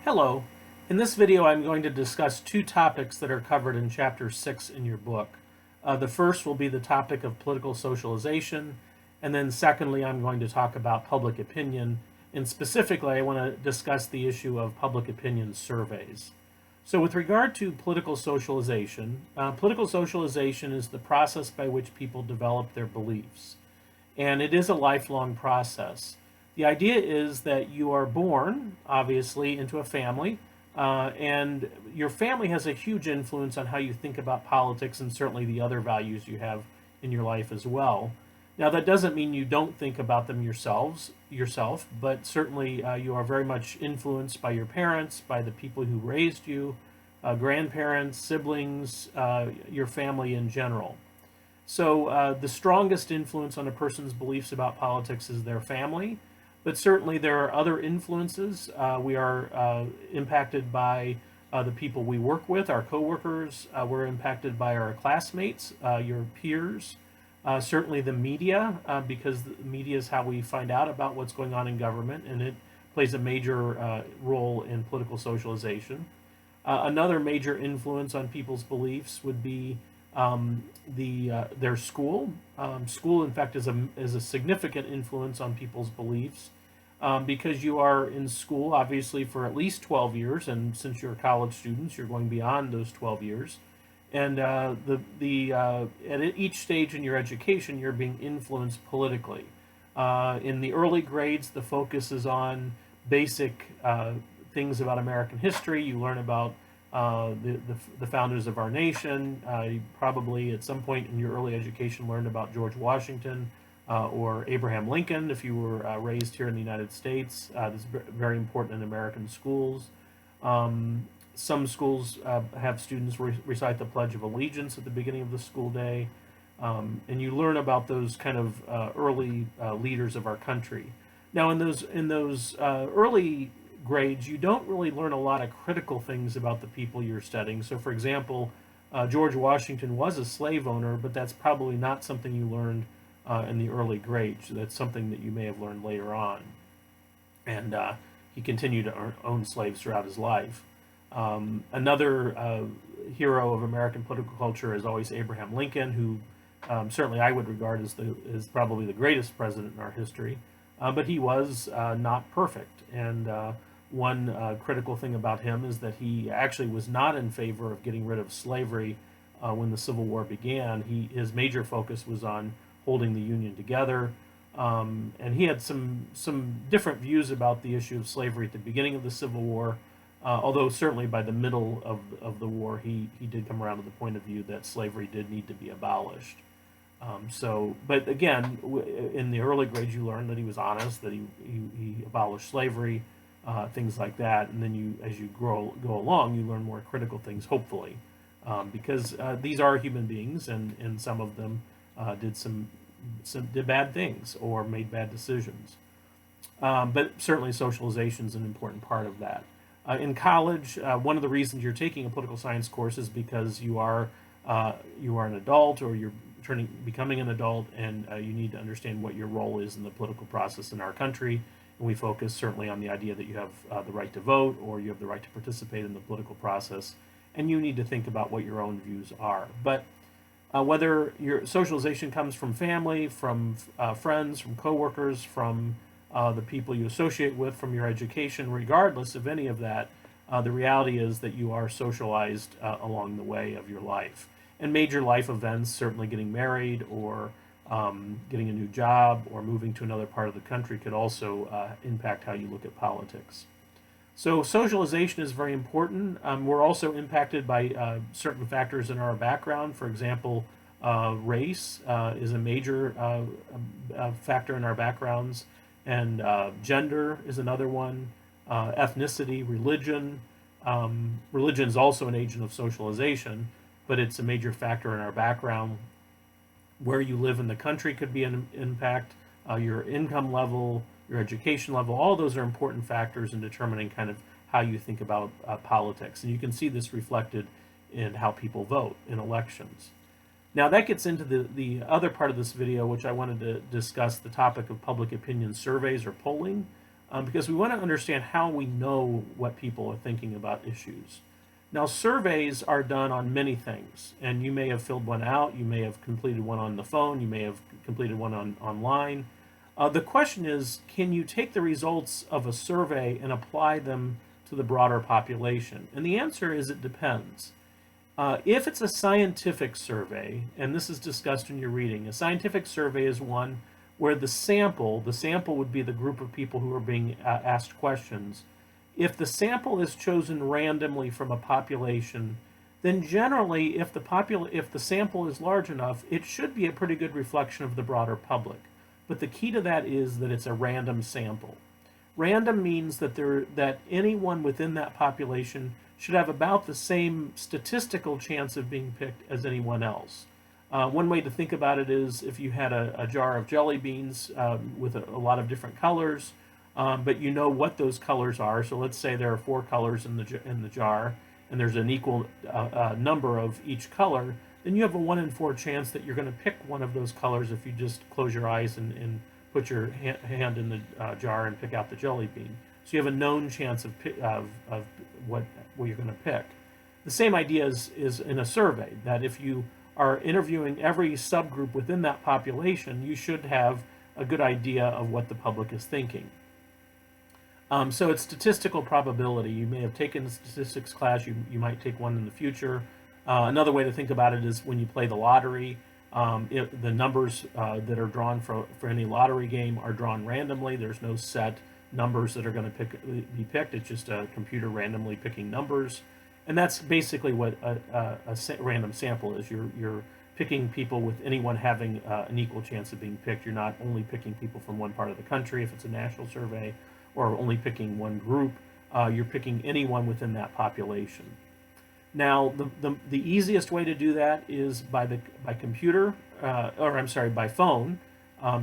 Hello. In this video I'm going to discuss two topics that are covered in Chapter 6 in your book. The first will be the topic of political socialization, and then secondly I'm going to talk about public opinion, and specifically I want to discuss the issue of public opinion surveys. So with regard to political socialization is the process by which people develop their beliefs, and it is a lifelong process. The idea is that you are born, obviously, into a family, and your family has a huge influence on how you think about politics and certainly the other values you have in your life as well. Now, that doesn't mean you don't think about them yourself, but certainly you are very much influenced by your parents, by the people who raised you, grandparents, siblings, your family in general. So the strongest influence on a person's beliefs about politics is their family. But certainly there are other influences. We are impacted by the people we work with, our coworkers. We're impacted by our classmates, your peers. Certainly the media, because the media is how we find out about what's going on in government, and it plays a major role in political socialization. Another major influence on people's beliefs would be their school. School, in fact, is a significant influence on people's beliefs. Because you are in school, obviously, for at least 12 years, and since you're college students, you're going beyond those 12 years. And at each stage in your education, you're being influenced politically. In the early grades, the focus is on basic things about American history. You learn about the founders of our nation. You probably, at some point in your early education, learned about George Washington. Or Abraham Lincoln, if you were raised here in the United States. This is very important in American schools. Some schools have students recite the Pledge of Allegiance at the beginning of the school day. And you learn about those kind of early leaders of our country. Now, in those early grades, you don't really learn a lot of critical things about the people you're studying. So, for example, George Washington was a slave owner, but that's probably not something you learned in the early grades. That's something that you may have learned later on. And he continued to own slaves throughout his life. Another hero of American political culture is always Abraham Lincoln, who certainly I would regard as probably the greatest president in our history. But he was not perfect. And one critical thing about him is that he actually was not in favor of getting rid of slavery when the Civil War began. His major focus was on holding the Union together, and he had some different views about the issue of slavery at the beginning of the Civil War, although certainly by the middle of the war he did come around to the point of view that slavery did need to be abolished. But again, in the early grades you learn that he was honest, that he abolished slavery, things like that, and then as you go along, you learn more critical things, hopefully, because these are human beings, and some of them did bad things or made bad decisions. But certainly socialization is an important part of that. In college, one of the reasons you're taking a political science course is because you are an adult, or you're becoming an adult, and you need to understand what your role is in the political process in our country. And we focus certainly on the idea that you have the right to vote, or you have the right to participate in the political process, and you need to think about what your own views are. But whether your socialization comes from family, from friends, from coworkers, from the people you associate with, from your education, regardless of any of that, the reality is that you are socialized along the way of your life. And major life events, certainly getting married, or getting a new job, or moving to another part of the country, could also impact how you look at politics. So socialization is very important. We're also impacted by certain factors in our background. For example, race is a major factor in our backgrounds, and gender is another one, ethnicity, religion. Religion is also an agent of socialization, but it's a major factor in our background. Where you live in the country could be an impact, your income level, your education level. All those are important factors in determining kind of how you think about politics. And you can see this reflected in how people vote in elections. Now that gets into the other part of this video, which I wanted to discuss, the topic of public opinion surveys or polling. because we want to understand how we know what people are thinking about issues. Now, surveys are done on many things, and you may have filled one out, you may have completed one on the phone, you may have completed one online. The question is, can you take the results of a survey and apply them to the broader population? And the answer is it depends. If it's a scientific survey, and this is discussed in your reading, a scientific survey is one where the sample would be the group of people who are being asked questions. If the sample is chosen randomly from a population, then generally, if the sample is large enough, it should be a pretty good reflection of the broader public. But the key to that is that it's a random sample. Random means that anyone within that population should have about the same statistical chance of being picked as anyone else. One way to think about it is if you had a jar of jelly beans with a lot of different colors, but you know what those colors are. So let's say there are 4 colors in the jar, and there's an equal number of each color. Then you have a 1 in 4 chance that you're going to pick one of those colors if you just close your eyes and put your hand in the jar and pick out the jelly bean. So you have a known chance of what you're going to pick. The same idea is in a survey, that if you are interviewing every subgroup within that population, you should have a good idea of what the public is thinking. So it's statistical probability. You may have taken a statistics class, you might take one in the future. Another way to think about it is when you play the lottery, the numbers that are drawn for any lottery game are drawn randomly. There's no set numbers that are going to be picked. It's just a computer randomly picking numbers. And that's basically what a random sample is. You're picking people with anyone having an equal chance of being picked. You're not only picking people from one part of the country if it's a national survey, or only picking one group. You're picking anyone within that population. Now, the easiest way to do that is by computer, by phone,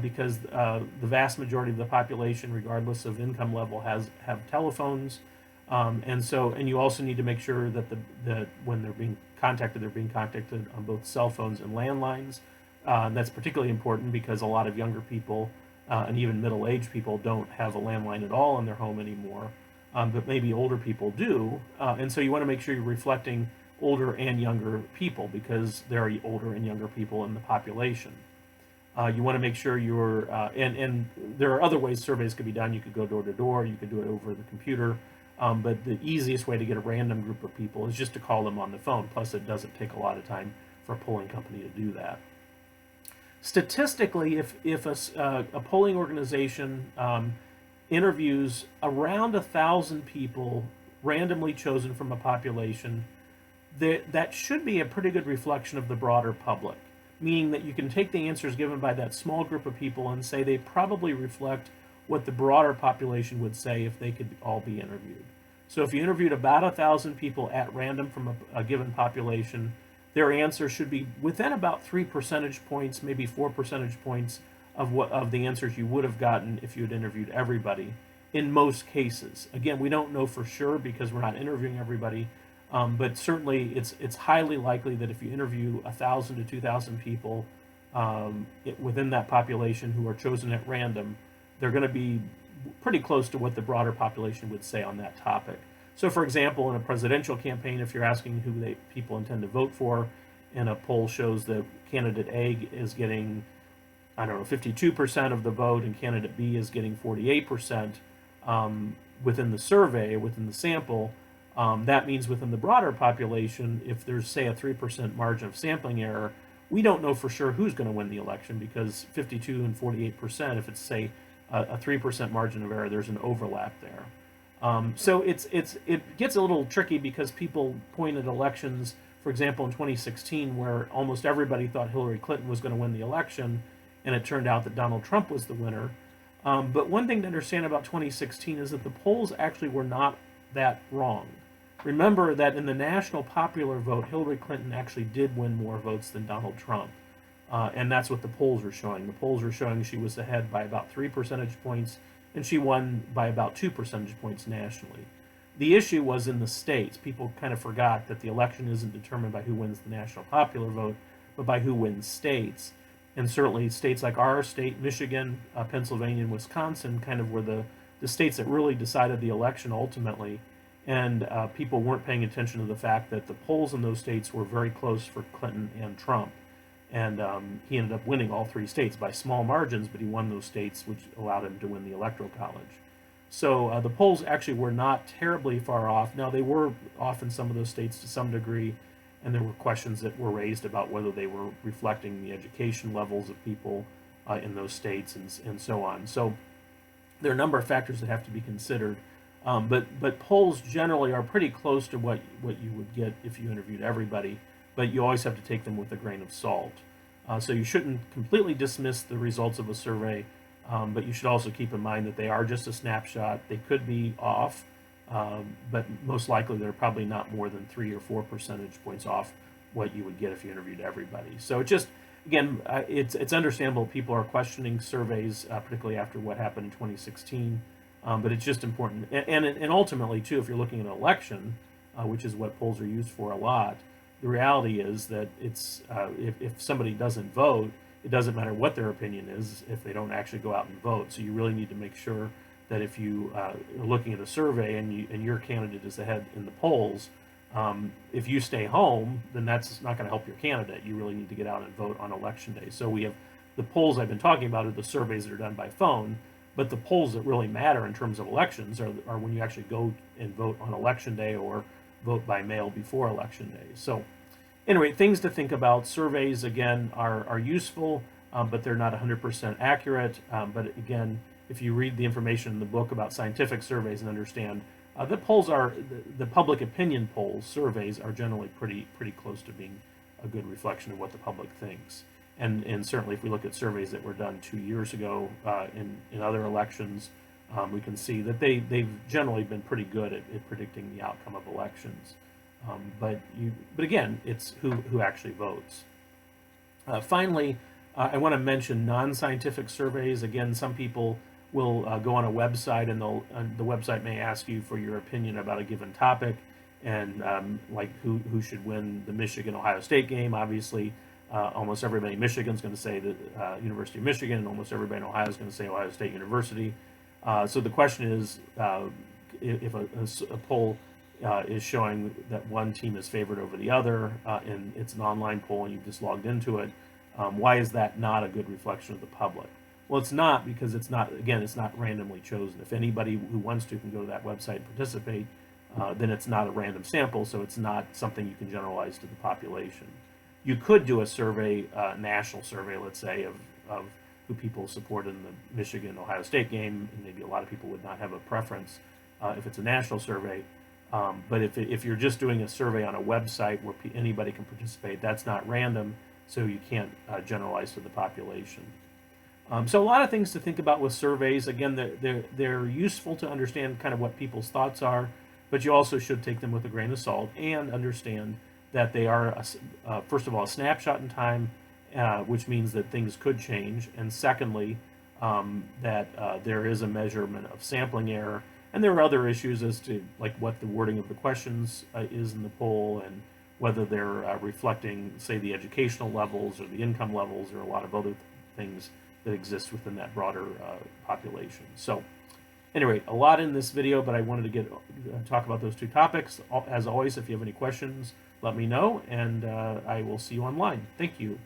because the vast majority of the population, regardless of income level, have telephones, and you also need to make sure that when they're being contacted on both cell phones and landlines. That's particularly important because a lot of younger people and even middle-aged people don't have a landline at all in their home anymore, but maybe older people do, and so you want to make sure you're reflecting older and younger people because there are older and younger people in the population. You want to make sure you're, and there are other ways surveys could be done. You could go door to door, you could do it over the computer, but the easiest way to get a random group of people is just to call them on the phone. Plus, it doesn't take a lot of time for a polling company to do that. Statistically, if a polling organization interviews around 1,000 people randomly chosen from a population, that should be a pretty good reflection of the broader public, meaning that you can take the answers given by that small group of people and say they probably reflect what the broader population would say if they could all be interviewed. So if you interviewed about 1,000 people at random from a given population, their answer should be within about 3 percentage points, maybe 4 percentage points of the answers you would have gotten if you had interviewed everybody. In most cases, again, we don't know for sure because we're not interviewing everybody, but certainly it's highly likely that if you interview 1,000 to 2,000 people within that population who are chosen at random, they're going to be pretty close to what the broader population would say on that topic. So, for example, in a presidential campaign, if you're asking who people intend to vote for, and a poll shows that candidate A is getting, 52% of the vote, and candidate B is getting 48% within the survey, within the sample, that means within the broader population, if there's, say, a 3% margin of sampling error, we don't know for sure who's going to win the election because 52 and 48%, if it's, say, a 3% margin of error, there's an overlap there. So it gets a little tricky because people point at elections, for example, in 2016, where almost everybody thought Hillary Clinton was going to win the election, and it turned out that Donald Trump was the winner. But one thing to understand about 2016 is that the polls actually were not that wrong. Remember that in the national popular vote, Hillary Clinton actually did win more votes than Donald Trump. And that's what the polls were showing. The polls were showing she was ahead by about 3 percentage points, and she won by about 2 percentage points nationally. The issue was in the states. People kind of forgot that the election isn't determined by who wins the national popular vote, but by who wins states. And certainly states like our state, Michigan, Pennsylvania, and Wisconsin kind of were the the states that really decided the election ultimately, and people weren't paying attention to the fact that the polls in those states were very close for Clinton and Trump. And he ended up winning all 3 states by small margins, but he won those states, which allowed him to win the Electoral College. So the polls actually were not terribly far off. Now, they were off in some of those states to some degree, and there were questions that were raised about whether they were reflecting the education levels of people in those states and so on. So there are a number of factors that have to be considered. But polls generally are pretty close to what you would get if you interviewed everybody, but you always have to take them with a grain of salt. So you shouldn't completely dismiss the results of a survey, but you should also keep in mind that they are just a snapshot. They could be off, but most likely they're probably not more than 3 or 4 percentage points off what you would get if you interviewed everybody. So it just, again, it's understandable people are questioning surveys, particularly after what happened in 2016. But it's just important, and ultimately too, if you're looking at an election, which is what polls are used for a lot, the reality is that it's if somebody doesn't vote, it doesn't matter what their opinion is if they don't actually go out and vote. So you really need to make sure that if you are looking at a survey and your candidate is ahead in the polls, if you stay home, then that's not going to help your candidate. You really need to get out and vote on election day. So we have the polls I've been talking about are the surveys that are done by phone. But the polls that really matter in terms of elections are when you actually go and vote on election day or vote by mail before election day. So anyway, things to think about. Surveys, again, are useful, but they're not 100% accurate. But again, if you read the information in the book about scientific surveys and understand the polls are, the public opinion polls, surveys are generally pretty close to being a good reflection of what the public thinks. And certainly if we look at surveys that were done 2 years ago in other elections, we can see that they've generally been pretty good at predicting the outcome of elections. But again, it's who actually votes. Finally, I want to mention non-scientific surveys. Again, some people will go on a website and the website may ask you for your opinion about a given topic, and like who should win the Michigan-Ohio State game. Obviously, almost everybody in Michigan is going to say the University of Michigan, and almost everybody in Ohio is going to say Ohio State University. So the question is, if a poll is showing that one team is favored over the other, and it's an online poll and you've just logged into it, why is that not a good reflection of the public? Well, it's not, because it's not randomly chosen. If anybody who wants to can go to that website and participate, then it's not a random sample, so it's not something you can generalize to the population. You could do a survey, national survey, let's say, of who people support in the Michigan-Ohio State game, and maybe a lot of people would not have a preference if it's a national survey. But if you're just doing a survey on a website where anybody can participate, that's not random, so you can't generalize to the population. So a lot of things to think about with surveys. Again, they're useful to understand kind of what people's thoughts are, but you also should take them with a grain of salt and understand that they are, first of all, a snapshot in time, which means that things could change, and secondly, that there is a measurement of sampling error, and there are other issues as to like what the wording of the questions is in the poll, and whether they're reflecting, say, the educational levels or the income levels, or a lot of other things that exist within that broader population. So anyway, a lot in this video, but I wanted to talk about those two topics. As always, if you have any questions, let me know, and I will see you online. Thank you.